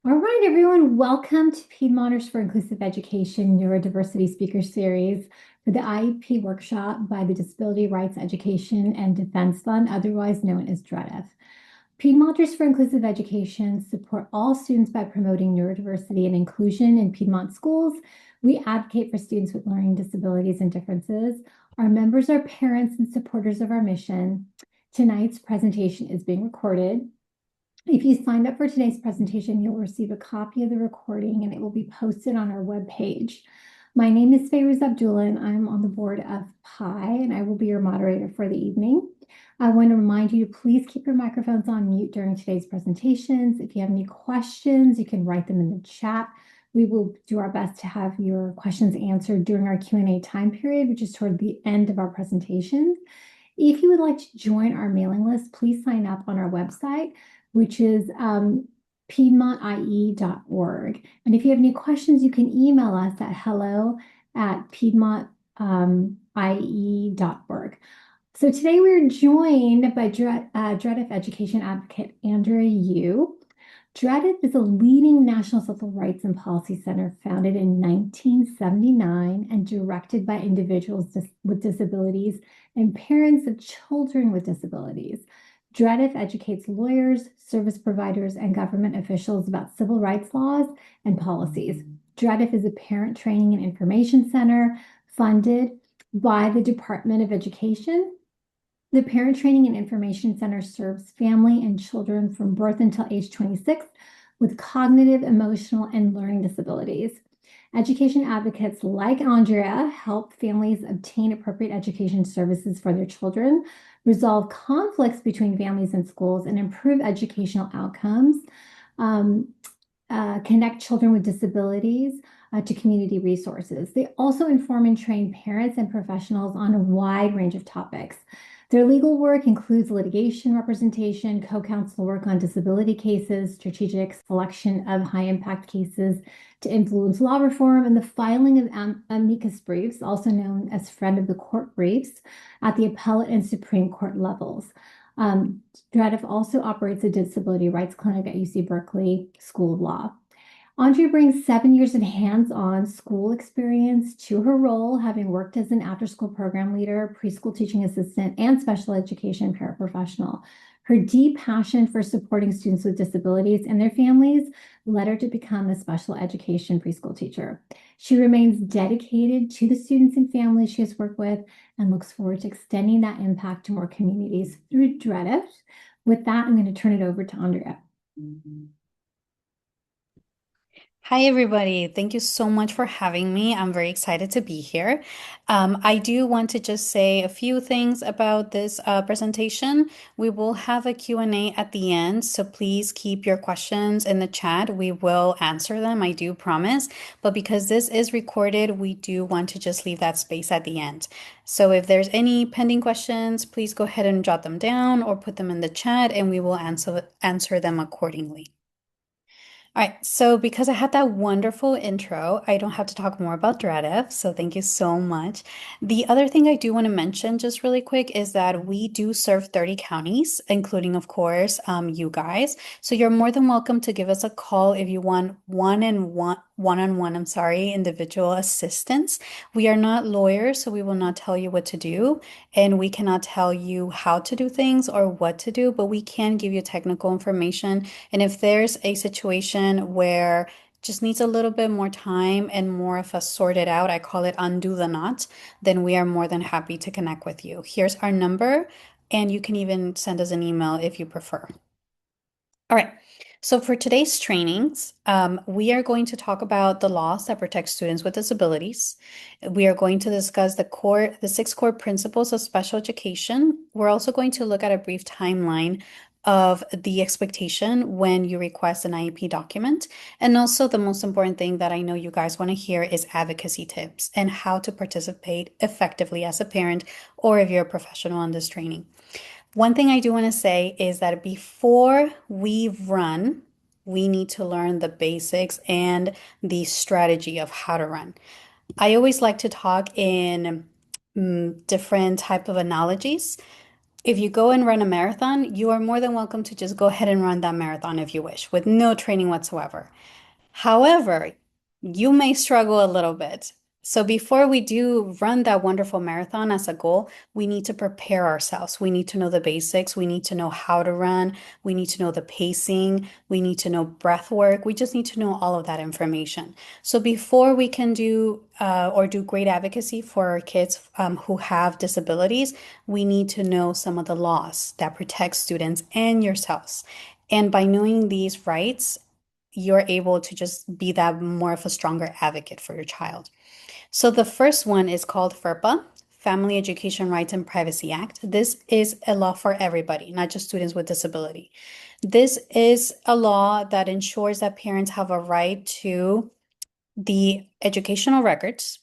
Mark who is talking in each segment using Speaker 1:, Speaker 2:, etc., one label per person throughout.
Speaker 1: All right, everyone, welcome to Piedmonters for Inclusive Education Neurodiversity Speaker Series for the IEP workshop by the Disability Rights Education and Defense Fund, otherwise known as DREDF. Piedmonters for Inclusive Education support all students by promoting neurodiversity and inclusion in Piedmont schools. We advocate for students with learning disabilities and differences. Our members are parents and supporters of our mission. Tonight's presentation is being recorded. If you signed up for today's presentation, you'll receive a copy of the recording and it will be posted on our webpage. My name is Fairuz Abdullah and I'm on the board of PI and I will be your moderator for the evening. I want to remind you to please keep your microphones on mute during today's presentations. If you have any questions, you can write them in the chat. We will do our best to have your questions answered during our Q&A time period, which is toward the end of our presentations. If you would like to join our mailing list, please sign up on our website, which is piedmontie.org. And if you have any questions, you can email us at hello@piedmontie.org. So today we're joined by DREDF education advocate Andrea Yu. DREDF is a leading national civil rights and policy center founded in 1979 and directed by individuals with disabilities and parents of children with disabilities. DREDF educates lawyers, service providers, and government officials about civil rights laws and policies. DREDF is a parent training and information center funded by the Department of Education. The Parent Training and Information Center serves family and children from birth until age 26 with cognitive, emotional, and learning disabilities. Education advocates like Andrea help families obtain appropriate education services for their children, resolve conflicts between families and schools, and improve educational outcomes, connect children with disabilities to community resources. They also inform and train parents and professionals on a wide range of topics. Their legal work includes litigation representation, co-counsel work on disability cases, strategic selection of high-impact cases to influence law reform, and the filing of amicus briefs, also known as friend of the court briefs, at the appellate and Supreme Court levels. DREDF also operates a disability rights clinic at UC Berkeley School of Law. Andrea brings 7 years of hands-on school experience to her role, having worked as an after-school program leader, preschool teaching assistant, and special education paraprofessional. Her deep passion for supporting students with disabilities and their families led her to become a special education preschool teacher. She remains dedicated to the students and families she has worked with and looks forward to extending that impact to more communities through DREDF. With that, I'm going to turn it over to Andrea.
Speaker 2: Hi, everybody. Thank you so much for having me. I'm very excited to be here. I do want to just say a few things about this presentation. We will have a Q&A at the end, so please keep your questions in the chat. We will answer them, I do promise. But because this is recorded, we do want to just leave that space at the end. So if there's any pending questions, please go ahead and jot them down or put them in the chat, and we will answer them accordingly. All right, so because I had that wonderful intro, I don't have to talk more about DREDF, so thank you so much. The other thing I do want to mention just really quick is that we do serve 30 counties, including, of course, you guys. So you're more than welcome to give us a call if you want one-on-one, individual assistance. We are not lawyers, so we will not tell you what to do, and we cannot tell you how to do things or what to do, but we can give you technical information. And if there's a situation where just needs a little bit more time and more of a sort it out, I call it undo the knot, then we are more than happy to connect with you. Here's our number, and you can even send us an email if you prefer. All right. So for today's trainings, we are going to talk about the laws that protect students with disabilities. We are going to discuss the 6 core principles of special education. We're also going to look at a brief timeline of the expectation when you request an IEP document. And also the most important thing that I know you guys want to hear is advocacy tips and how to participate effectively as a parent or if you're a professional on this training. One thing I do want to say is that before we run, we need to learn the basics and the strategy of how to run. I always like to talk in different type of analogies. if you go and run a marathon, you are more than welcome to just go ahead and run that marathon if you wish, with no training whatsoever. However, you may struggle a little bit. So before we do run that wonderful marathon as a goal, we need to prepare ourselves. We need to know the basics. We need to know how to run. We need to know the pacing. We need to know breath work. We just need to know all of that information. So before we can do or do great advocacy for our kids who have disabilities, we need to know some of the laws that protect students and yourselves. And by knowing these rights, you're able to just be that more of a stronger advocate for your child. So the first one is called FERPA, Family Education Rights and Privacy Act. This is a law for everybody, not just students with disability. This is a law that ensures that parents have a right to the educational records,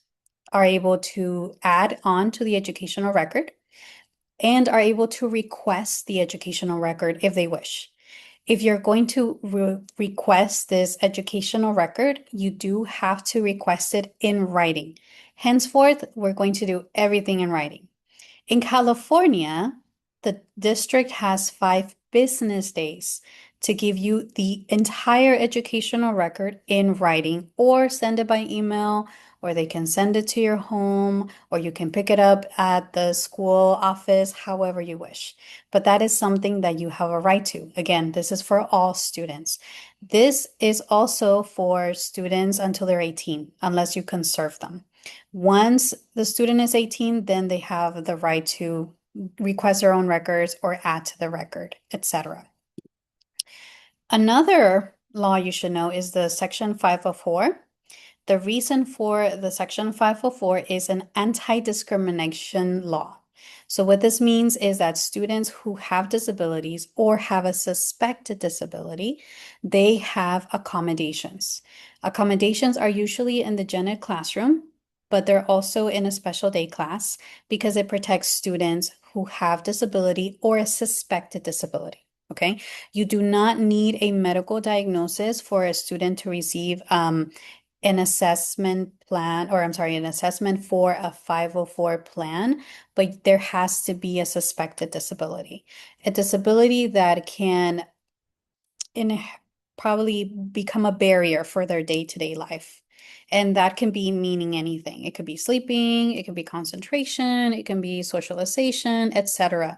Speaker 2: are able to add on to the educational record, and are able to request the educational record if they wish. If you're going to request this educational record, you do have to request it in writing. Henceforth, we're going to do everything in writing. In California, the district has 5 business days to give you the entire educational record in writing, or send it by email, or they can send it to your home, or you can pick it up at the school office, however you wish. But that is something that you have a right to. Again, this is for all students. This is also for students until they're 18, unless you can serve them. Once the student is 18, then they have the right to request their own records or add to the record, etc. Another law you should know is the Section 504. The reason for the Section 504 is an anti-discrimination law. So what this means is that students who have disabilities or have a suspected disability, they have accommodations. Accommodations are usually in the gen ed classroom, but they're also in a special day class because it protects students who have disability or a suspected disability. Okay, you do not need a medical diagnosis for a student to receive an assessment plan, or I'm sorry, an assessment for a 504 plan, but there has to be a suspected disability, a disability that can in probably become a barrier for their day-to-day life. And that can be meaning anything. It could be sleeping, it could be concentration, it can be socialization, etc.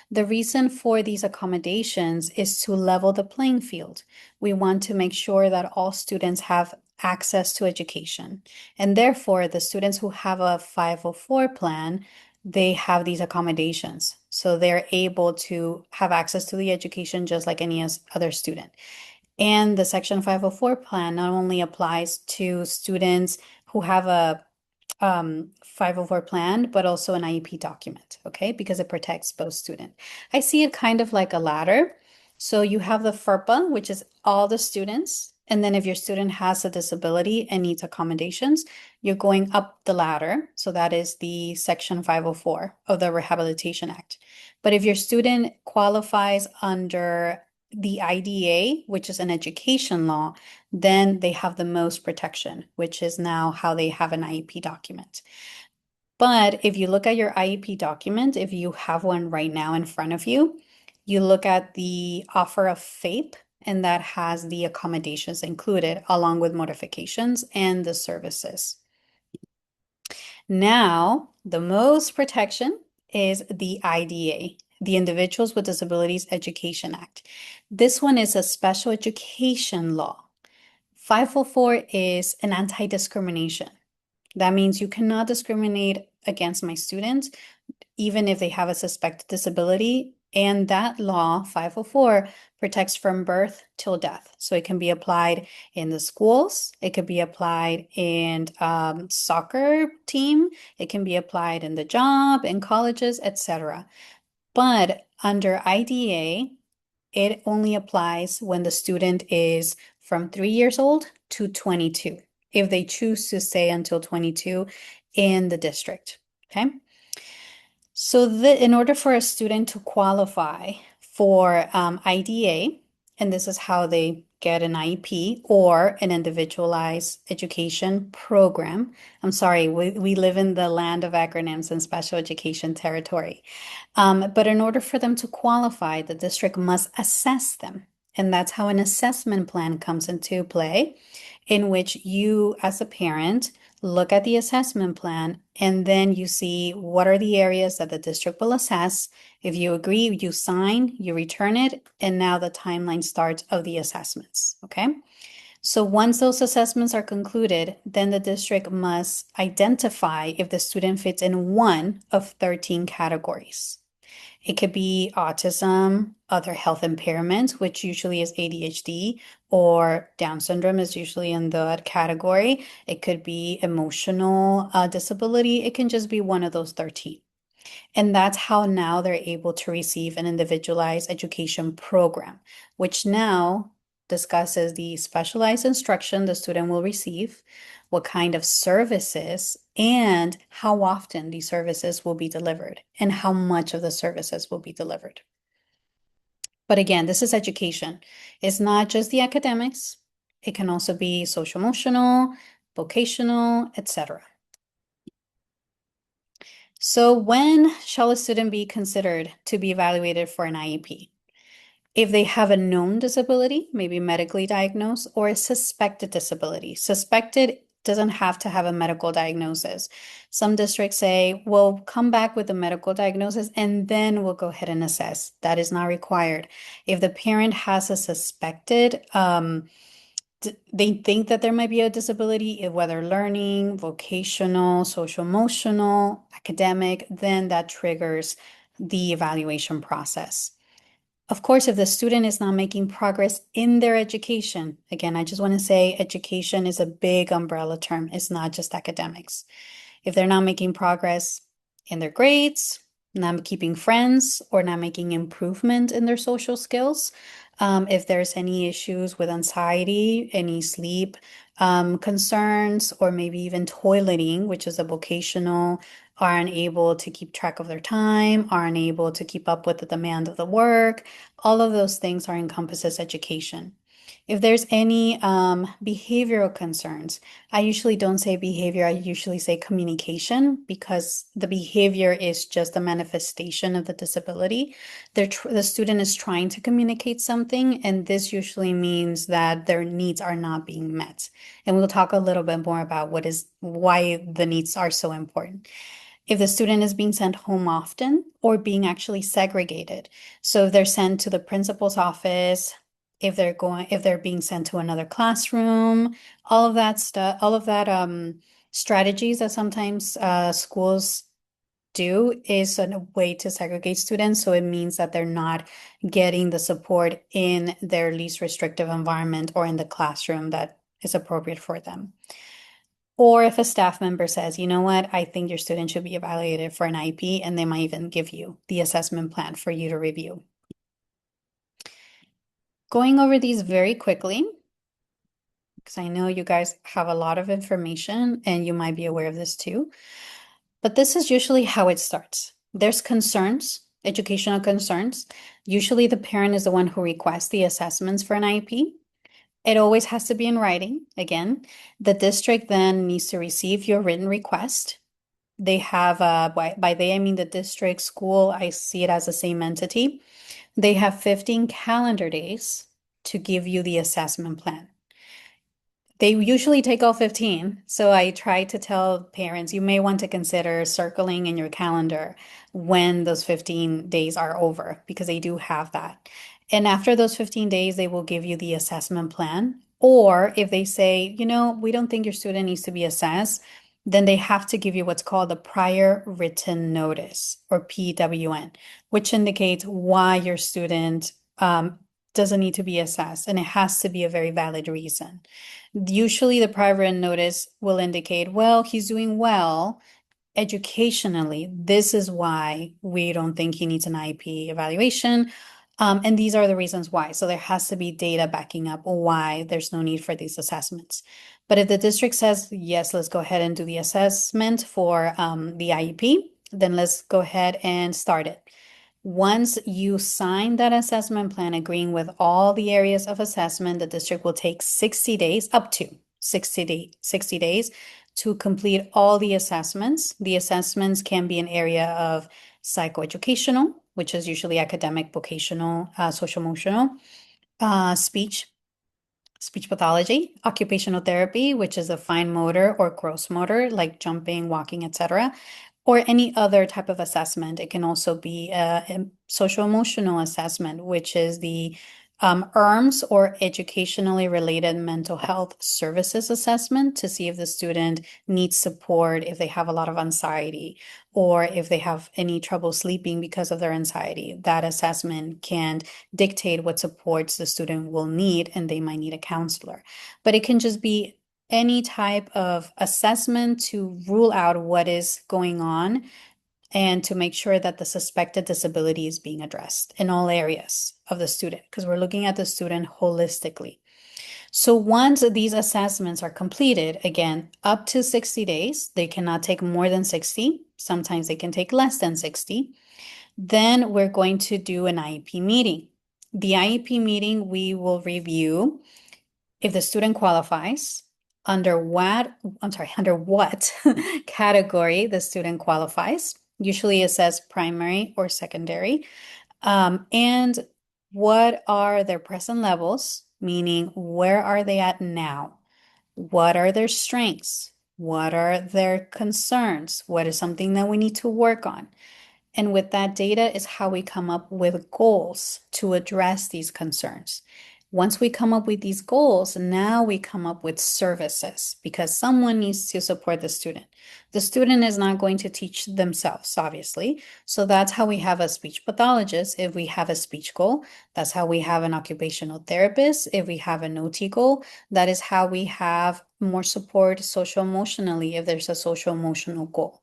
Speaker 2: The reason for these accommodations is to level the playing field. We want to make sure that all students have access to education. And therefore, the students who have a 504 plan, they have these accommodations. So they're able to have access to the education just like any other student. And the Section 504 plan not only applies to students who have a 504 plan, but also an IEP document, okay? Because it protects both students. I see it kind of like a ladder. So you have the FERPA, which is all the students. And then if your student has a disability and needs accommodations, you're going up the ladder. So that is the Section 504 of the Rehabilitation Act. But if your student qualifies under the IDA, which is an education law, then they have the most protection, which is now how they have an IEP document. But if you look at your IEP document, if you have one right now in front of you, you look at the offer of FAPE, and that has the accommodations included along with modifications and the services. Now, the most protection is the IDA, the Individuals with Disabilities Education Act. This one is a special education law. 504 is an anti-discrimination. That means you cannot discriminate against my students, even if they have a suspected disability. And that law, 504, protects from birth till death. So it can be applied in the schools, it could be applied in soccer team, it can be applied in the job, in colleges, etc. But under IDA, it only applies when the student is from 3 years old to 22, if they choose to stay until 22 in the district, okay? So in order for a student to qualify for IDA, and this is how they get an IEP or an individualized education program. I'm sorry, we live in the land of acronyms and special education territory. But in order for them to qualify, the district must assess them. And that's how an assessment plan comes into play, in which you, as a parent, look at the assessment plan and then you see what are the areas that the district will assess. If you agree, you sign, you return it, and now the timeline starts of the assessments. Okay. So once those assessments are concluded, then the district must identify if the student fits in one of 13 categories. It could be autism, other health impairments, which usually is ADHD, or Down syndrome is usually in that category. It could be emotional disability. It can just be one of those 13. And that's how now they're able to receive an individualized education program, which now discusses the specialized instruction the student will receive, what kind of services, and how often these services will be delivered, and how much of the services will be delivered. But again, this is education. It's not just the academics. It can also be social emotional, vocational, etc. So when shall a student be considered to be evaluated for an IEP? If they have a known disability, maybe medically diagnosed, or a suspected disability. Suspected doesn't have to have a medical diagnosis. Some districts say, well, come back with a medical diagnosis and then we'll go ahead and assess. That is not required. If the parent has a suspected, they think that there might be a disability, whether learning, vocational, social emotional, academic, then that triggers the evaluation process. Of course, if the student is not making progress in their education, again, I just want to say education is a big umbrella term. It's not just academics. If they're not making progress in their grades, not keeping friends, or not making improvement in their social skills, if there's any issues with anxiety, any sleep concerns, or maybe even toileting, which is a vocational, aren't able to keep track of their time, aren't able to keep up with the demand of the work, all of those things are encompasses education. If there's any behavioral concerns, I usually don't say behavior, I usually say communication because the behavior is just a manifestation of the disability. The student is trying to communicate something, and this usually means that their needs are not being met. And we'll talk a little bit more about why the needs are so important. If the student is being sent home often or being actually segregated. So if they're sent to the principal's office, if they're being sent to another classroom, all of that stuff, all of that strategies that sometimes schools do is a way to segregate students. So it means that they're not getting the support in their least restrictive environment or in the classroom that is appropriate for them. Or if a staff member says, you know what, I think your student should be evaluated for an IEP, and they might even give you the assessment plan for you to review. Going over these very quickly, because I know you guys have a lot of information and you might be aware of this too. But this is usually how it starts. There's concerns, educational concerns. Usually the parent is the one who requests the assessments for an IEP. It always has to be in writing. Again, the district then needs to receive your written request. They have, by they, I mean the district school, I see it as the same entity. They have 15 calendar days to give you the assessment plan. They usually take all 15. So I try to tell parents, you may want to consider circling in your calendar when those 15 days are over, because they do have that. And after those 15 days, they will give you the assessment plan. Or if they say, you know, we don't think your student needs to be assessed, then they have to give you what's called a prior written notice, or PWN, which indicates why your student doesn't need to be assessed. And it has to be a very valid reason. Usually the prior written notice will indicate, well, he's doing well educationally. This is why we don't think he needs an IEP evaluation. And these are the reasons why. So there has to be data backing up why there's no need for these assessments. But if the district says, yes, let's go ahead and do the assessment for the IEP, then let's go ahead and start it. Once you sign that assessment plan agreeing with all the areas of assessment, the district will take 60 days, up to 60 days to complete all the assessments. The assessments can be an area of psychoeducational, which is usually academic, vocational, social emotional, speech, speech pathology, occupational therapy, which is a fine motor or gross motor, like jumping, walking, etc., or any other type of assessment. It can also be a social emotional assessment, which is the ERMS or educationally related mental health services assessment to see if the student needs support, if they have a lot of anxiety, or if they have any trouble sleeping because of their anxiety. That assessment can dictate what supports the student will need, and they might need a counselor. But it can just be any type of assessment to rule out what is going on and to make sure that the suspected disability is being addressed in all areas of the student, because we're looking at the student holistically. So once these assessments are completed, again, up to 60 days, they cannot take more than 60. Sometimes they can take less than 60. Then we're going to do an IEP meeting. The IEP meeting, we will review if the student qualifies, under what category the student qualifies. Usually it says primary or secondary. And what are their present levels, meaning where are they at now? What are their strengths? What are their concerns? What is something that we need to work on? And with that data is how we come up with goals to address these concerns. Once we come up with these goals, now we come up with services because someone needs to support the student. The student is not going to teach themselves, obviously. So that's how we have a speech pathologist if we have a speech goal. That's how we have an occupational therapist if we have an OT goal. That is how we have more support social emotionally if there's a social emotional goal.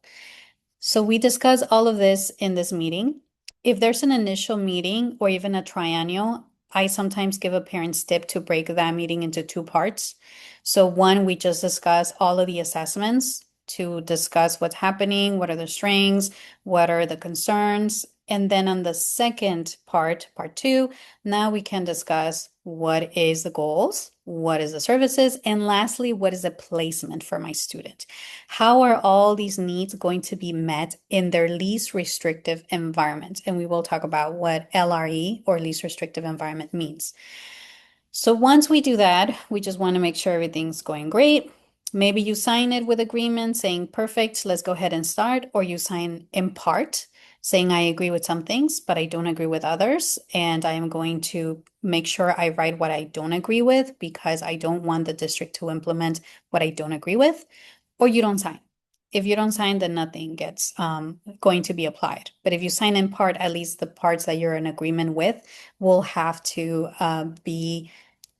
Speaker 2: So we discuss all of this in this meeting. If there's an initial meeting or even a triennial, I sometimes give a parent's tip to break that meeting into two parts. So one, we just discuss all of the assessments to discuss what's happening, what are the strengths, what are the concerns. And then on the second part, part two, now we can discuss what is the goals, what is the services, and lastly, what is the placement for my student? How are all these needs going to be met in their least restrictive environment? And we will talk about what LRE or least restrictive environment means. So once we do that, we just want to make sure everything's going great. Maybe you sign it with agreement saying, perfect, let's go ahead and start, or you sign in part saying, I agree with some things, but I don't agree with others. And I am going to make sure I write what I don't agree with because I don't want the district to implement what I don't agree with, or you don't sign. If you don't sign, then nothing gets going to be applied. But if you sign in part, at least the parts that you're in agreement with will have to be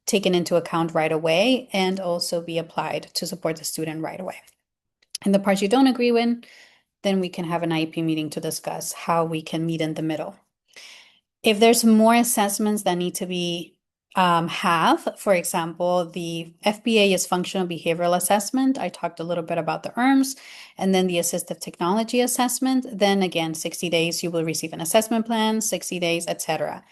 Speaker 2: taken into account right away and also be applied to support the student right away. And the parts you don't agree with, then we can have an IEP meeting to discuss how we can meet in the middle. If there's more assessments that need to be for example, the FBA is functional behavioral assessment. I talked a little bit about the ERMS and then the assistive technology assessment. Then again, 60 days, you will receive an assessment plan, 60 days, etc.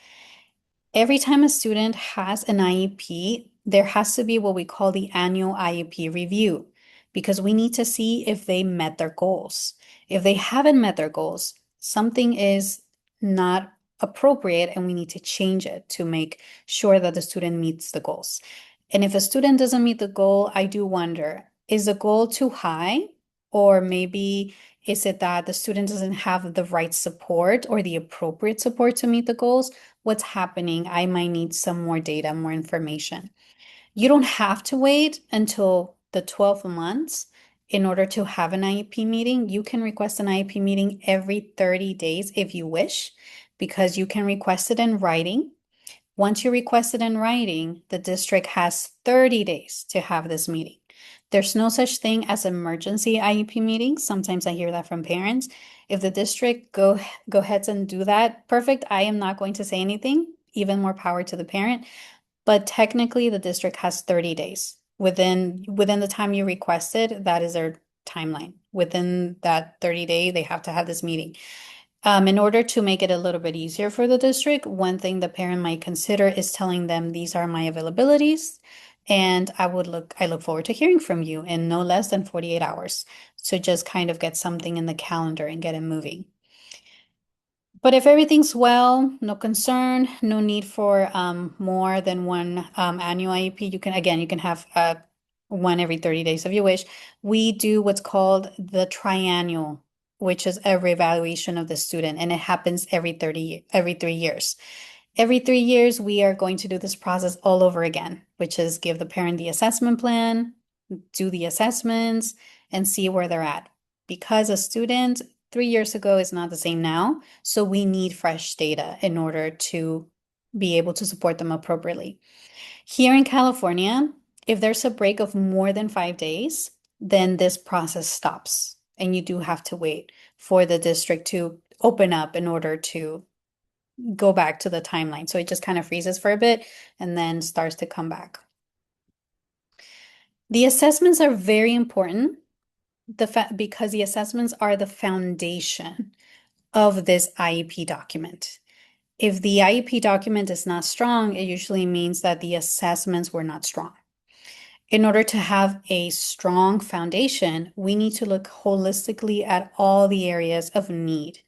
Speaker 2: Every time a student has an IEP, there has to be what we call the annual IEP review because we need to see if they met their goals. If they haven't met their goals, something is not appropriate and we need to change it to make sure that the student meets the goals. And if a student doesn't meet the goal, I do wonder, is the goal too high? Or maybe is it that the student doesn't have the right support or the appropriate support to meet the goals? What's happening? I might need some more data, more information. You don't have to wait until the 12 months in order to have an IEP meeting. You can request an IEP meeting every 30 days if you wish, because you can request it in writing. Once you request it in writing, the district has 30 days to have this meeting. There's no such thing as emergency IEP meetings. Sometimes I hear that from parents. If the district go ahead and do that, perfect. I am not going to say anything, even more power to the parent. But technically, the district has 30 days. Within the time you requested, that is their timeline. Within that 30 day, they have to have this meeting. In order to make it a little bit easier for the district, one thing the parent might consider is telling them these are my availabilities, and I look forward to hearing from you in no less than 48 hours. So just kind of get something in the calendar and get it moving. But if everything's well, no concern, no need for more than one annual IEP, you can have one every 30 days if you wish. We do what's called the triennial, which is a reevaluation of the student, and it happens every 3 years. Every 3 years, we are going to do this process all over again, which is give the parent the assessment plan, do the assessments, and see where they're at. Because a student 3 years ago is not the same now, so we need fresh data in order to be able to support them appropriately. Here in California, if there's a break of more than 5 days, then this process stops, and you do have to wait for the district to open up in order to go back to the timeline. So it just kind of freezes for a bit and then starts to come back. The assessments are very important because the assessments are the foundation of this IEP document. If the IEP document is not strong, it usually means that the assessments were not strong. In order to have a strong foundation, we need to look holistically at all the areas of need.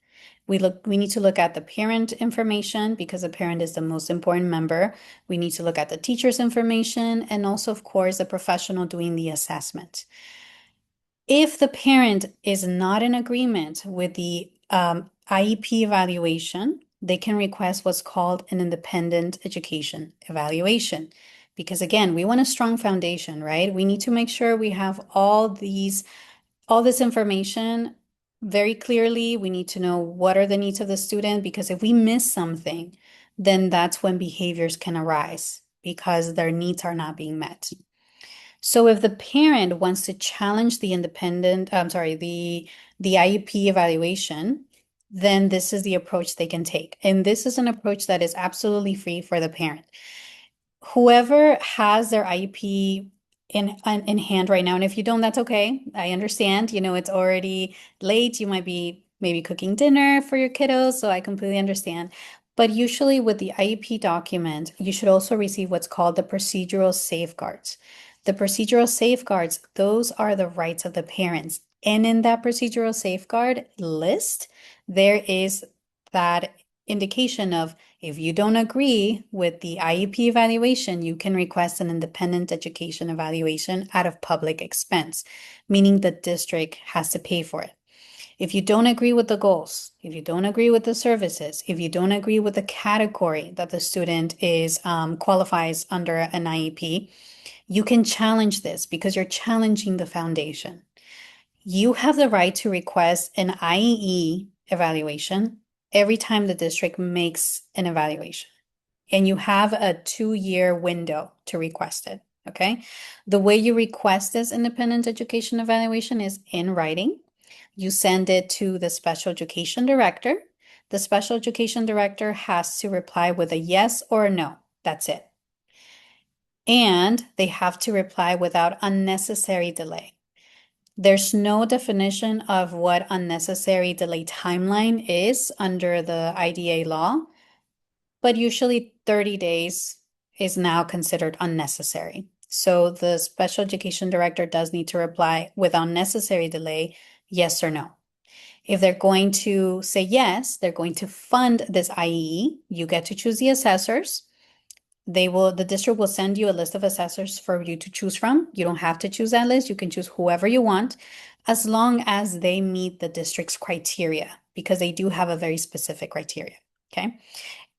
Speaker 2: We need to look at the parent information because the parent is the most important member. We need to look at the teacher's information and also, of course, the professional doing the assessment. If the parent is not in agreement with the IEP evaluation, they can request what's called an independent education evaluation. Because again, we want a strong foundation, right? We need to make sure we have all this information very clearly. We need to know what are the needs of the student, because if we miss something, then that's when behaviors can arise because their needs are not being met. So if the parent wants to challenge the the IEP evaluation, then this is the approach they can take. And this is an approach that is absolutely free for the parent. Whoever has their IEP in hand right now, and if you don't, that's okay. I understand. You know, it's already late. You might be maybe cooking dinner for your kiddos, so I completely understand. But usually with the IEP document, you should also receive what's called the procedural safeguards. The procedural safeguards, those are the rights of the parents. And in that procedural safeguard list, there is that indication of if you don't agree with the IEP evaluation, you can request an independent education evaluation out of public expense, meaning the district has to pay for it. If you don't agree with the goals, if you don't agree with the services, if you don't agree with the category that the student is qualifies under an IEP, you can challenge this because you're challenging the foundation. You have the right to request an IE evaluation every time the district makes an evaluation. And you have a 2-year window to request it, okay? The way you request this independent education evaluation is in writing. You send it to the special education director. The special education director has to reply with a yes or a no. That's it. And they have to reply without unnecessary delay. There's no definition of what unnecessary delay timeline is under the IDA law, but usually 30 days is now considered unnecessary. So the special education director does need to reply without necessary delay, yes or no. If they're going to say yes, they're going to fund this IEE. You get to choose the assessors. The district will send you a list of assessors for you to choose from. You don't have to choose that list. You can choose whoever you want, as long as they meet the district's criteria, because they do have a very specific criteria. Okay.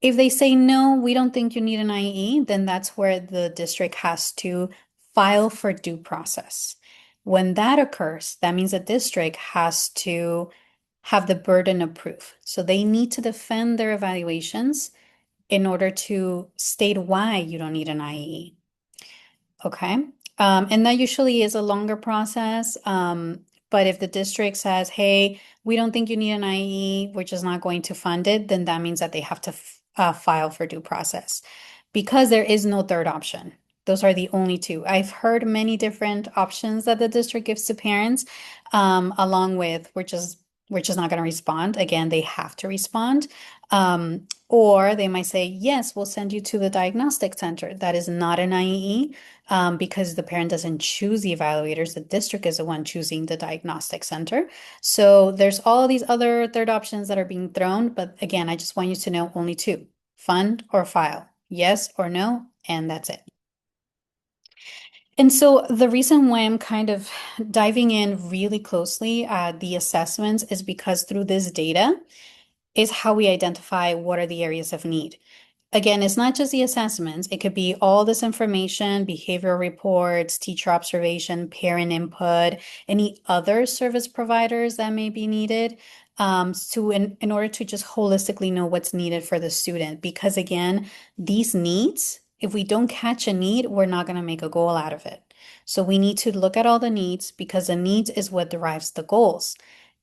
Speaker 2: If they say, no, we don't think you need an IE, then that's where the district has to file for due process. When that occurs, that means the district has to have the burden of proof. So they need to defend their evaluations in order to state why you don't need an IE. Okay. And that usually is a longer process. But if the district says, hey, we don't think you need an IE, we're just not going to fund it, then that means that they have to file for due process, because there is no third option. Those are the only two. I've heard many different options that the district gives to parents, along with we're just we're just not going to respond. Again, they have to respond. Or they might say, yes, we'll send you to the diagnostic center. That is not an IEE, because the parent doesn't choose the evaluators. The district is the one choosing the diagnostic center. So there's all these other third options that are being thrown. But again, I just want you to know only two: fund or file, yes or no, and that's it. And so the reason why I'm kind of diving in really closely at the assessments is because through this data is how we identify what are the areas of need. Again, it's not just the assessments. It could be all this information, behavioral reports, teacher observation, parent input, any other service providers that may be needed, in order to just holistically know what's needed for the student. Because again, these needs, if we don't catch a need, we're not going to make a goal out of it. So we need to look at all the needs, because the needs is what derives the goals.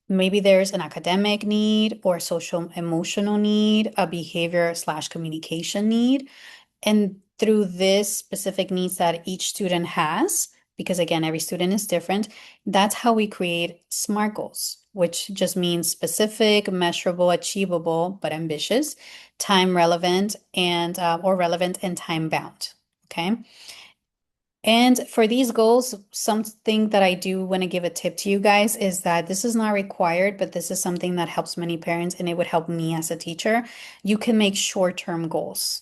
Speaker 2: Maybe there's an academic need or social emotional need, a behavior/communication need. And through this specific needs that each student has, because again, every student is different, that's how we create SMART goals, which just means specific, measurable, achievable, but ambitious, time relevant, and or relevant and time bound. Okay. And for these goals, something that I do want to give a tip to you guys is that this is not required, but this is something that helps many parents and it would help me as a teacher. You can make short-term goals,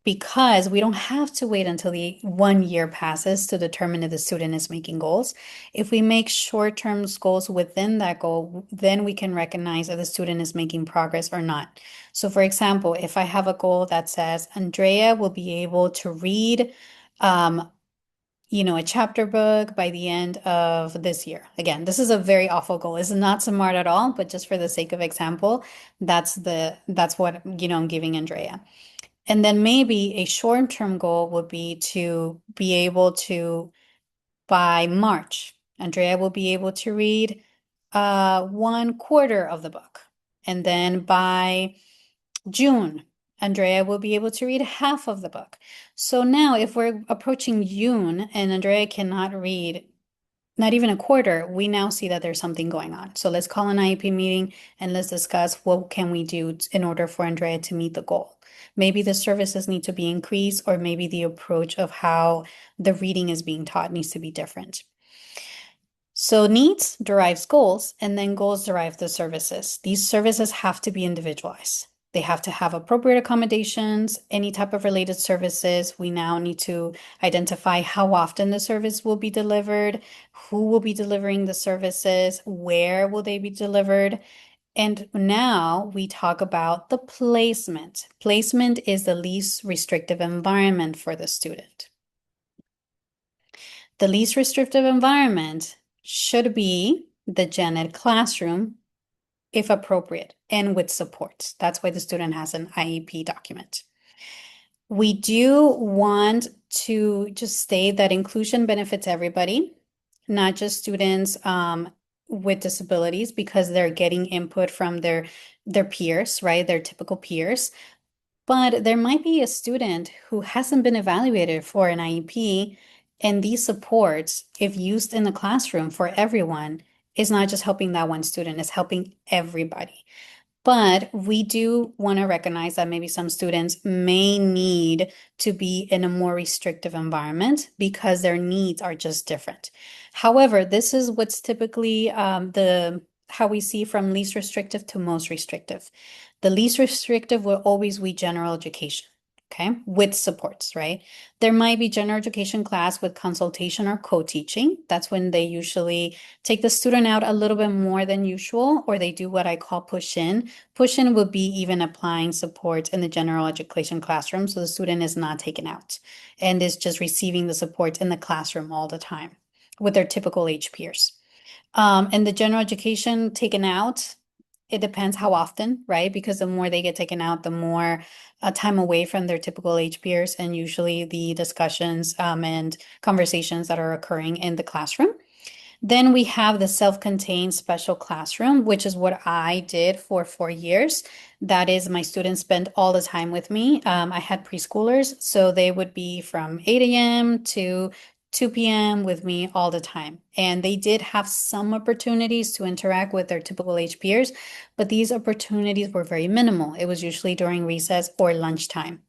Speaker 2: because we don't have to wait until the 1 year passes to determine if the student is making goals. If we make short-term goals within that goal, then we can recognize if the student is making progress or not. So for example, if I have a goal that says Andrea will be able to read um, a chapter book by the end of this year. Again, this is a very awful goal. It's not smart at all, but just for the sake of example, that's what, I'm giving Andrea. And then maybe a short-term goal would be to be able to, by March, Andrea will be able to read 1/4 of the book. And then by June, Andrea will be able to read half of the book. So now, if we're approaching June and Andrea cannot read not even a quarter, we now see that there's something going on. So let's call an IEP meeting and let's discuss what can we do in order for Andrea to meet the goal. Maybe the services need to be increased, or maybe the approach of how the reading is being taught needs to be different. So needs derives goals, and then goals derive the services. These services have to be individualized. They have to have appropriate accommodations, any type of related services. We now need to identify how often the service will be delivered, who will be delivering the services, where will they be delivered. And now we talk about the placement. Placement is the least restrictive environment for the student. The least restrictive environment should be the gen ed classroom, if appropriate, and with support. That's why the student has an IEP document. We do want to just state that inclusion benefits everybody, not just students with disabilities, because they're getting input from their peers, right? Their typical peers. But there might be a student who hasn't been evaluated for an IEP, and these supports, if used in the classroom for everyone, is not just helping that one student, it's helping everybody. But we do want to recognize that maybe some students may need to be in a more restrictive environment because their needs are just different. However, this is what's typically how we see from least restrictive to most restrictive. The least restrictive will always be general education, okay, with supports, right? There might be general education class with consultation or co-teaching. That's when they usually take the student out a little bit more than usual, or they do what I call push in. Push in would be even applying support in the general education classroom, so the student is not taken out and is just receiving the support in the classroom all the time with their typical age peers. And the general education taken out, it depends how often, right? Because the more they get taken out, the more time away from their typical age peers, and usually the discussions and conversations that are occurring in the classroom. Then we have the self-contained special classroom, which is what I did for 4 years. That is, my students spent all the time with me. I had preschoolers, so they would be from 8 a.m. to 2 p.m. with me all the time. And they did have some opportunities to interact with their typical age peers, but these opportunities were very minimal. It was usually during recess or lunchtime.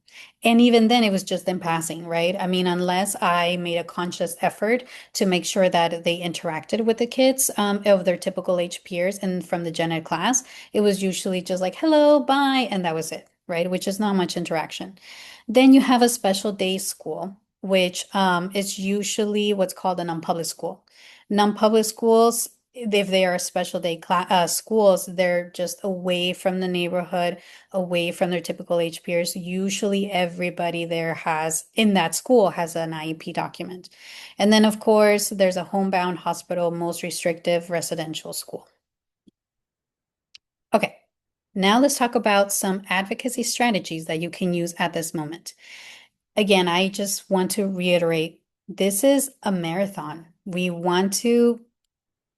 Speaker 2: And even then, it was just in passing, right? I mean, unless I made a conscious effort to make sure that they interacted with the kids of their typical age peers and from the gen ed class, it was usually just like, hello, bye, and that was it, right? Which is not much interaction. Then you have a special day school, which is usually what's called a non-public school. Non-public schools, if they are special day schools, they're just away from the neighborhood, away from their typical age peers. Usually everybody there has, in that school, has an IEP document. And then, of course, there's a homebound hospital, most restrictive residential school. Okay, now let's talk about some advocacy strategies that you can use at this moment. Again, I just want to reiterate, this is a marathon. We want to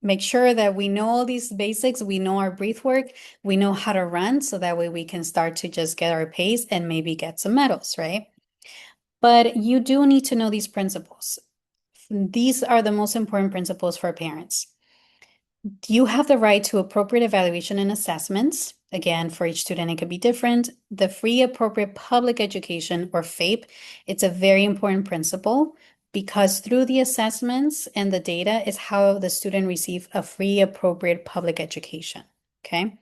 Speaker 2: make sure that we know all these basics, we know our breath work, we know how to run, so that way we can start to just get our pace and maybe get some medals, right? But you do need to know these principles. These are the most important principles for parents. You have the right to appropriate evaluation and assessments. Again, for each student, it could be different. The free appropriate public education, or FAPE, it's a very important principle because through the assessments and the data is how the student receives a free appropriate public education. Okay.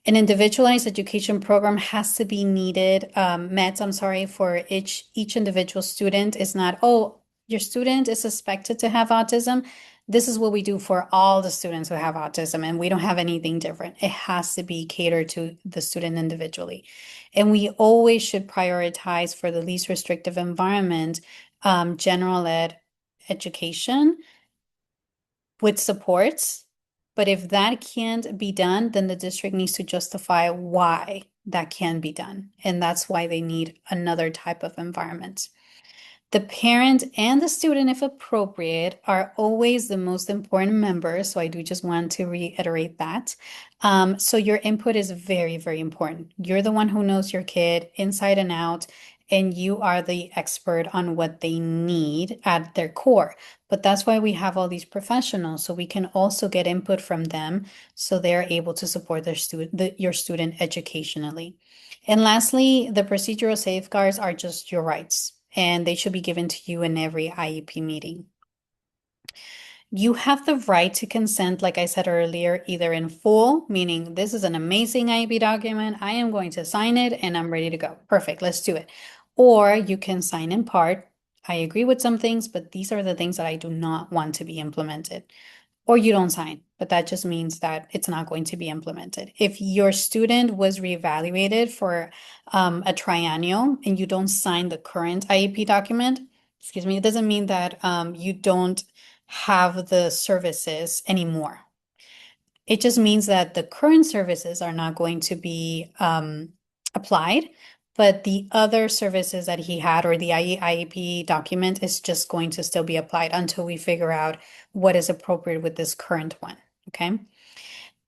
Speaker 2: An individualized education program has to be met, I'm sorry, for each individual student. It's not, oh, your student is suspected to have autism. This is what we do for all the students who have autism, and we don't have anything different. It has to be catered to the student individually. And we always should prioritize for the least restrictive environment, general ed education with supports. But if that can't be done, then the district needs to justify why that can be done. And that's why they need another type of environment. The parent and the student, if appropriate, are always the most important members. So I do just want to reiterate that. So your input is very, very important. You're the one who knows your kid inside and out, and you are the expert on what they need at their core. But that's why we have all these professionals, so we can also get input from them so they're able to support your student educationally. And lastly, the procedural safeguards are just your rights, and they should be given to you in every IEP meeting. You have the right to consent, like I said earlier, either in full, meaning this is an amazing IEP document, I am going to sign it and I'm ready to go. Perfect, let's do it. Or you can sign in part. I agree with some things, but these are the things that I do not want to be implemented. Or you don't sign, but that just means that it's not going to be implemented. If your student was reevaluated for a triennial and you don't sign the current IEP document, excuse me, it doesn't mean that you don't have the services anymore. It just means that the current services are not going to be applied, but the other services that he had, or the IEP document, is just going to still be applied until we figure out what is appropriate with this current one. Okay.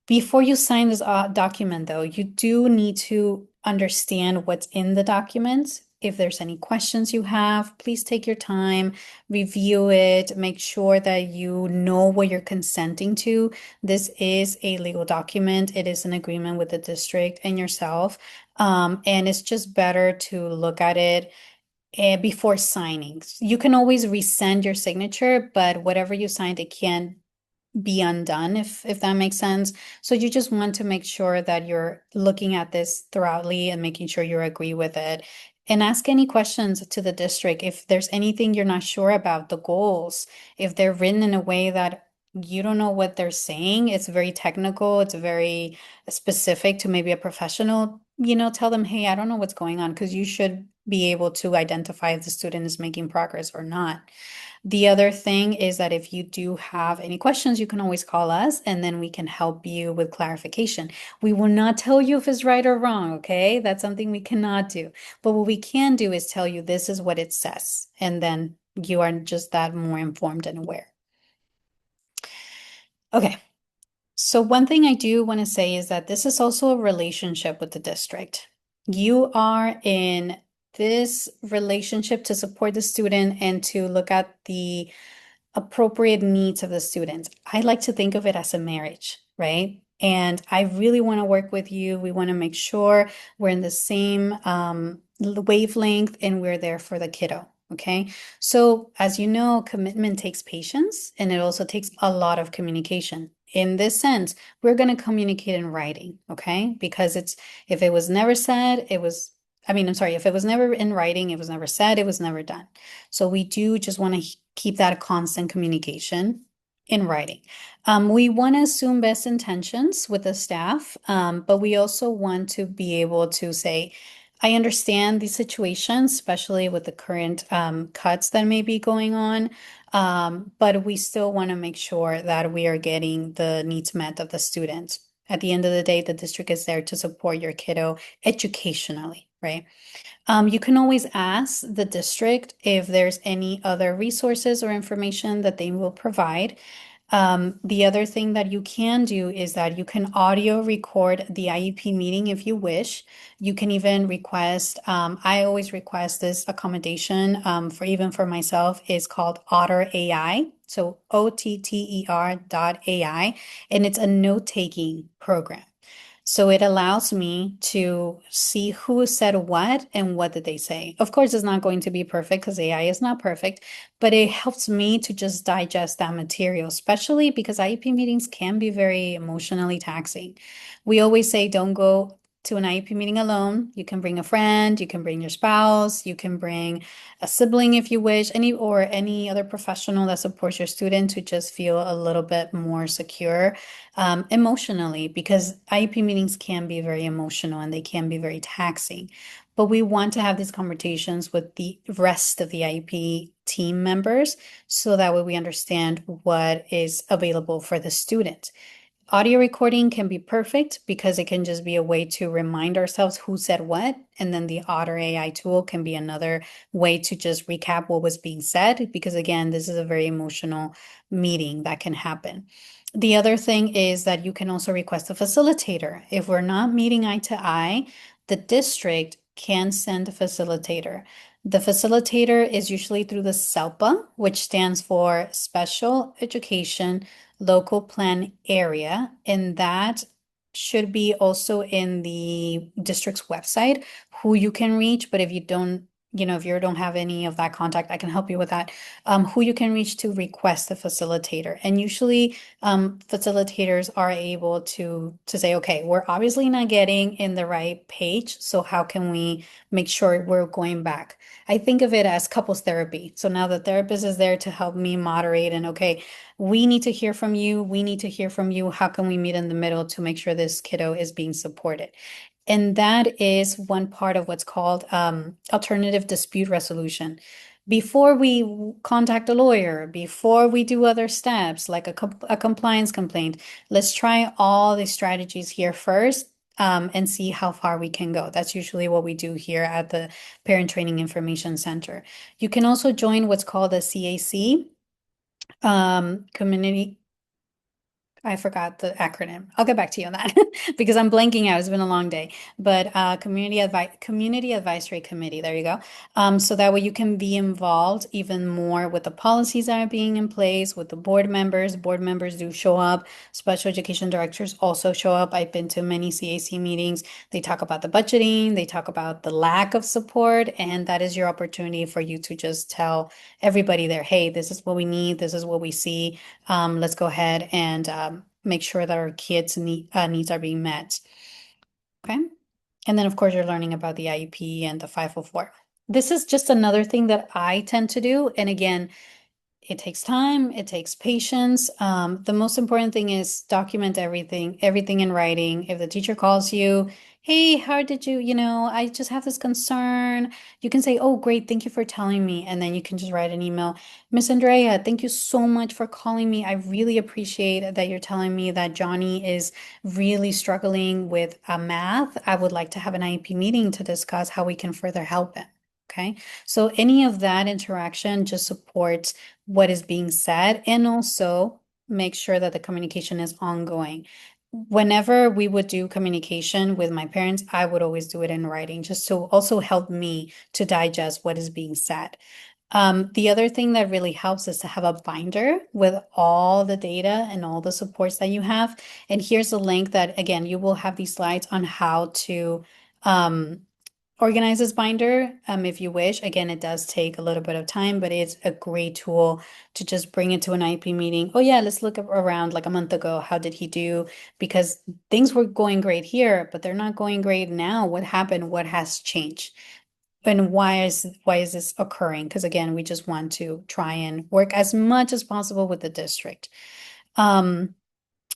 Speaker 2: Before you sign this document, though, you do need to understand what's in the document. If there's any questions you have, please take your time, review it, make sure that you know what you're consenting to. This is a legal document. It is an agreement with the district and yourself. And it's just better to look at it before signing. You can always resend your signature, but whatever you signed, it can't be undone, if that makes sense. So you just want to make sure that you're looking at this thoroughly and making sure you agree with it. And ask any questions to the district. If there's anything you're not sure about, the goals, if they're written in a way that you don't know what they're saying, it's very technical, it's very specific to maybe a professional, tell them, hey, I don't know what's going on, because you should be able to identify if the student is making progress or not. The other thing is that if you do have any questions, you can always call us and then we can help you with clarification. We will not tell you if it's right or wrong, okay? That's something we cannot do. But what we can do is tell you this is what it says, and then you are just that more informed and aware. Okay. So one thing I do want to say is that this is also a relationship with the district. You are in this relationship to support the student and to look at the appropriate needs of the students. I like to think of it as a marriage, right? And I really want to work with you. We want to make sure we're in the same wavelength and we're there for the kiddo. Okay. So, as you know, commitment takes patience and it also takes a lot of communication. In this sense, we're going to communicate in writing. Okay. Because if it was never said, I'm sorry, if it was never in writing, it was never said, it was never done. So we do just want to keep that constant communication in writing. We want to assume best intentions with the staff, but we also want to be able to say, I understand the situation, especially with the current cuts that may be going on, but we still want to make sure that we are getting the needs met of the students. At the end of the day, the district is there to support your kiddo educationally, right? You can always ask the district if there's any other resources or information that they will provide. The other thing that you can do is that you can audio record the IEP meeting if you wish. You can even request, I always request this accommodation for myself, is called Otter AI. So OTTER.ai, and it's a note-taking program. So it allows me to see who said what and what did they say. Of course, it's not going to be perfect because AI is not perfect, but it helps me to just digest that material, especially because IEP meetings can be very emotionally taxing. We always say don't go to an IEP meeting alone. You can bring a friend, you can bring your spouse, you can bring a sibling if you wish, any other professional that supports your student to just feel a little bit more secure emotionally, because IEP meetings can be very emotional and they can be very taxing. But we want to have these conversations with the rest of the IEP team members so that way we understand what is available for the student. Audio recording can be perfect because it can just be a way to remind ourselves who said what. And then the Otter AI tool can be another way to just recap what was being said, because again, this is a very emotional meeting that can happen. The other thing is that you can also request a facilitator. If we're not meeting eye to eye, the district can send a facilitator. The facilitator is usually through the SELPA, which stands for Special Education Local Plan Area, and that should be also in the district's website, who you can reach. But if you don't, if you don't have any of that contact, I can help you with that. Who you can reach to request a facilitator. And usually facilitators are able to say, okay, we're obviously not getting in the right page, so how can we make sure we're going back? I think of it as couples therapy. So now the therapist is there to help me moderate and, okay, we need to hear from you. We need to hear from you. How can we meet in the middle to make sure this kiddo is being supported? And that is one part of what's called alternative dispute resolution. Before we contact a lawyer, before we do other steps like a compliance complaint, let's try all the strategies here first and see how far we can go. That's usually what we do here at the Parent Training Information Center. You can also join what's called a CAC, community. I forgot the acronym. I'll get back to you on that because I'm blanking out. It's been a long day. But Community Advisory Committee. There you go. So that way you can be involved even more with the policies that are being in place, with the board members. Board members do show up. Special education directors also show up. I've been to many CAC meetings. They talk about the budgeting. They talk about the lack of support, and that is your opportunity for you to just tell everybody there, hey, this is what we need. This is what we see. Let's go ahead and make sure that our kids' needs are being met. Okay. And then, of course, you're learning about the IEP and the 504. This is just another thing that I tend to do. And again, it takes time, it takes patience. The most important thing is document everything in writing. If the teacher calls you, hey, how did you, I just have this concern. You can say, oh, great, thank you for telling me. And then you can just write an email. Miss Andrea, thank you so much for calling me. I really appreciate that you're telling me that Johnny is really struggling with math. I would like to have an IEP meeting to discuss how we can further help him. Okay, so any of that interaction just supports what is being said and also make sure that the communication is ongoing. whenever we would do communication with my parents, I would always do it in writing, just to also help me to digest what is being said. The other thing that really helps is to have a binder with all the data and all the supports that you have. And here's a link that, again, you will have these slides on how to um, organize this binder if you wish. Again, it does take a little bit of time, but it's a great tool to just bring it to an IEP meeting. Oh yeah, let's look around like a month ago. How did he do? Because things were going great here, but they're not going great now. What happened? What has changed? And why is this occurring? Because again, we just want to try and work as much as possible with the district. Um,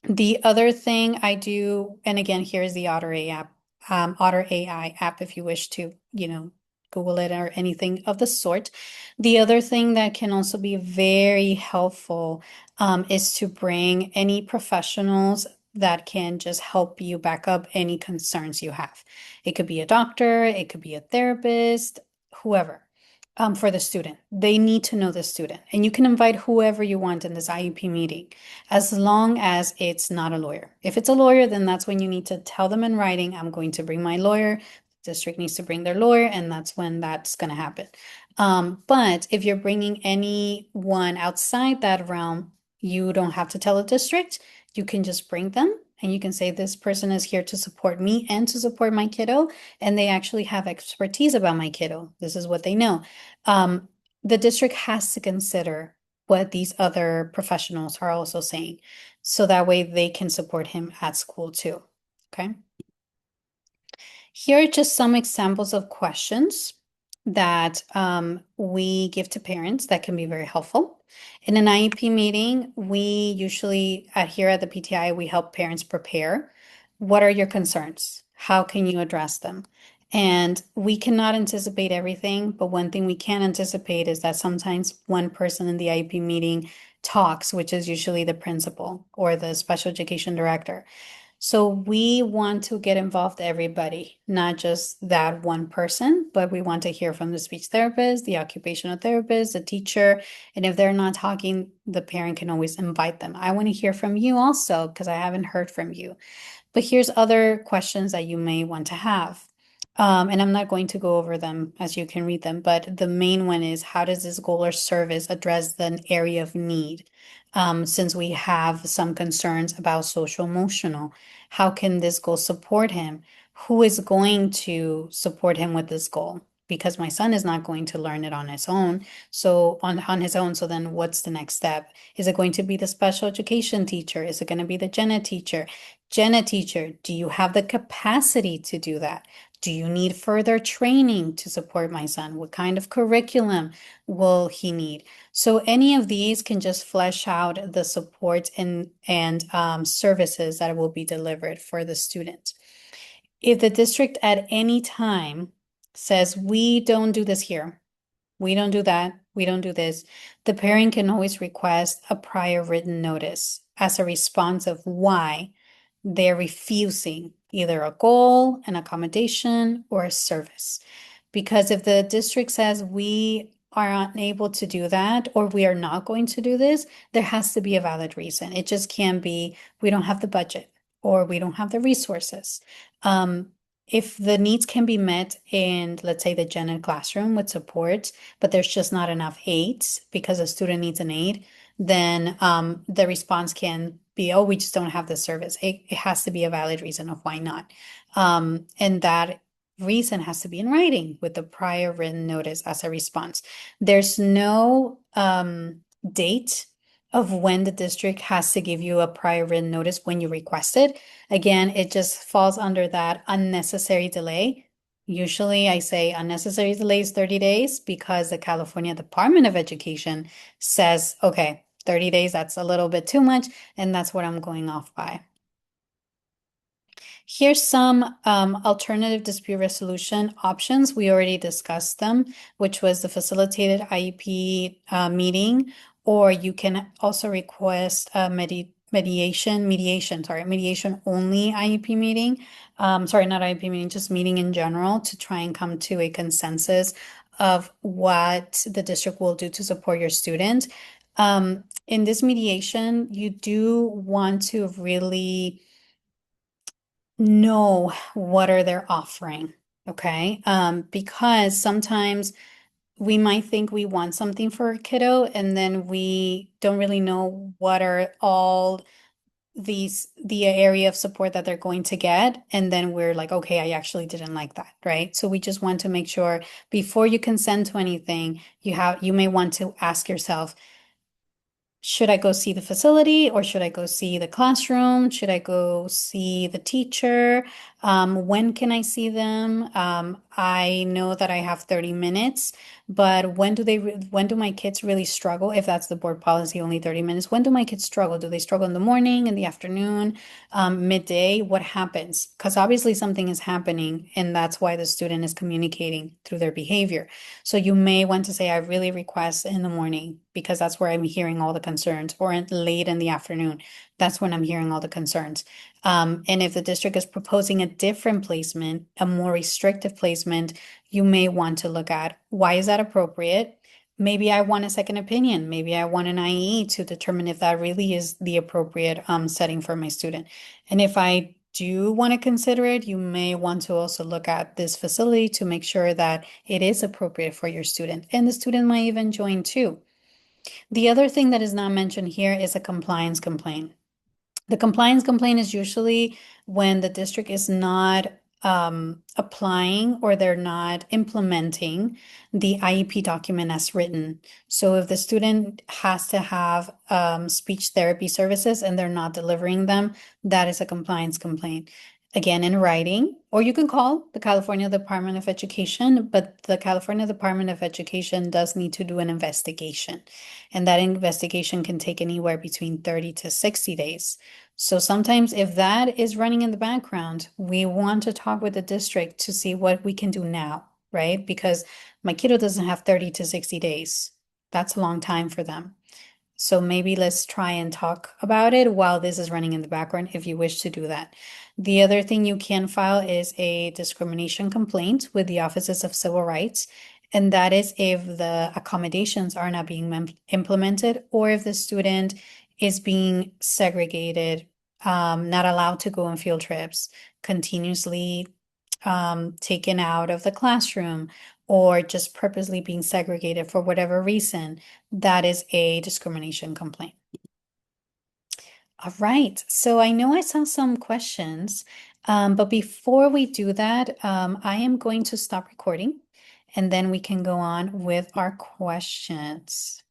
Speaker 2: the other thing I do, and again, here's the Otter AI app if you wish to, Google it or anything of the sort. The other thing that can also be very helpful is to bring any professionals that can just help you back up any concerns you have. It could be a doctor, it could be a therapist, whoever. For the student, they need to know the student, and you can invite whoever you want in this IEP meeting as long as it's not a lawyer. If it's a lawyer, then that's when you need to tell them in writing, I'm going to bring my lawyer. The district needs to bring their lawyer, and that's when that's going to happen. But if you're bringing anyone outside that realm, you don't have to tell the district. You can just bring them and you can say, this person is here to support me and to support my kiddo. And they actually have expertise about my kiddo. This is what they know. The district has to consider what these other professionals are also saying. So that way they can support him at school too. Okay. Here are just some examples of questions that we give to parents that can be very helpful. In an IEP meeting, we usually, here at the PTI, we help parents prepare. What are your concerns? How can you address them? And we cannot anticipate everything, but one thing we can anticipate is that sometimes one person in the IEP meeting talks, which is usually the principal or the special education director. So we want to get involved everybody, not just that one person, but we want to hear from the speech therapist, the occupational therapist, the teacher. And if they're not talking, the parent can always invite them. I want to hear from you also because I haven't heard from you. But here's other questions that you may want to have. And I'm not going to go over them as you can read them, but the main one is, how does this goal or service address the area of need? Since we have some concerns about social emotional, how can this goal support him? Who is going to support him with this goal? Because my son is not going to learn it on his own. So on his own, so then what's the next step? Is it going to be the special education teacher? Is it going to be the Gen teacher? Gen teacher, do you have the capacity to do that? Do you need further training to support my son? What kind of curriculum will he need? So any of these can just flesh out the support and services that will be delivered for the student. If the district at any time says, we don't do this here, we don't do that, we don't do this, the parent can always request a prior written notice as a response of why they're refusing either a goal, an accommodation, or a service. Because if the district says we are unable to do that or we are not going to do this, there has to be a valid reason. It just can't be we don't have the budget or we don't have the resources. If the needs can be met in, let's say, the gen ed classroom with support, but there's just not enough aides because a student needs an aide, then the response can be, oh, we just don't have the service. It has to be a valid reason of why not. And that reason has to be in writing with the prior written notice as a response. There's no date of when the district has to give you a prior written notice when you request it. Again, it just falls under that unnecessary delay. Usually I say unnecessary delay is 30 days because the California Department of Education says, okay, 30 days, that's a little bit too much, and that's what I'm going off by. Here's some alternative dispute resolution options. We already discussed them, which was the facilitated IEP mediation, or you can also request a mediation only IEP meeting. Sorry, not IEP meeting, just meeting in general to try and come to a consensus of what the district will do to support your student. In this mediation, you do want to really know what are they offering. Okay. Because sometimes we might think we want something for a kiddo, and then we don't really know what are all the area of support that they're going to get. And then we're like, okay, I actually didn't like that, right? So we just want to make sure before you consent to anything, you may want to ask yourself, should I go see the facility or should I go see the classroom? Should I go see the teacher? When can I see them? I know that I have 30 minutes, but when do my kids really struggle? If that's the board policy, only 30 minutes. When do my kids struggle? Do they struggle in the morning, in the afternoon, midday? What happens? Because obviously something is happening, and that's why the student is communicating through their behavior. So you may want to say, I really request in the morning because that's where I'm hearing all the concerns, or late in the afternoon. That's when I'm hearing all the concerns. And if the district is proposing a different placement, a more restrictive placement, you may want to look at why is that appropriate? Maybe I want a second opinion. Maybe I want an IE to determine if that really is the appropriate setting for my student. And if I do want to consider it, you may want to also look at this facility to make sure that it is appropriate for your student. And the student might even join too. The other thing that is not mentioned here is a compliance complaint. The compliance complaint is usually when the district is not applying or they're not implementing the IEP document as written. So if the student has to have speech therapy services and they're not delivering them, that is a compliance complaint. Again, in writing, or you can call the California Department of Education, but the California Department of Education does need to do an investigation. And that investigation can take anywhere between 30 to 60 days. So sometimes if that is running in the background, we want to talk with the district to see what we can do now, right? Because my kiddo doesn't have 30 to 60 days. That's a long time for them. So maybe let's try and talk about it while this is running in the background if you wish to do that. The other thing you can file is a discrimination complaint with the Offices of Civil Rights. And that is if the accommodations are not being implemented or if the student is being segregated, not allowed to go on field trips, continuously taken out of the classroom, or just purposely being segregated for whatever reason, that is a discrimination complaint. All right, so I know I saw some questions, but before we do that, I am going to stop recording and then we can go on with our questions.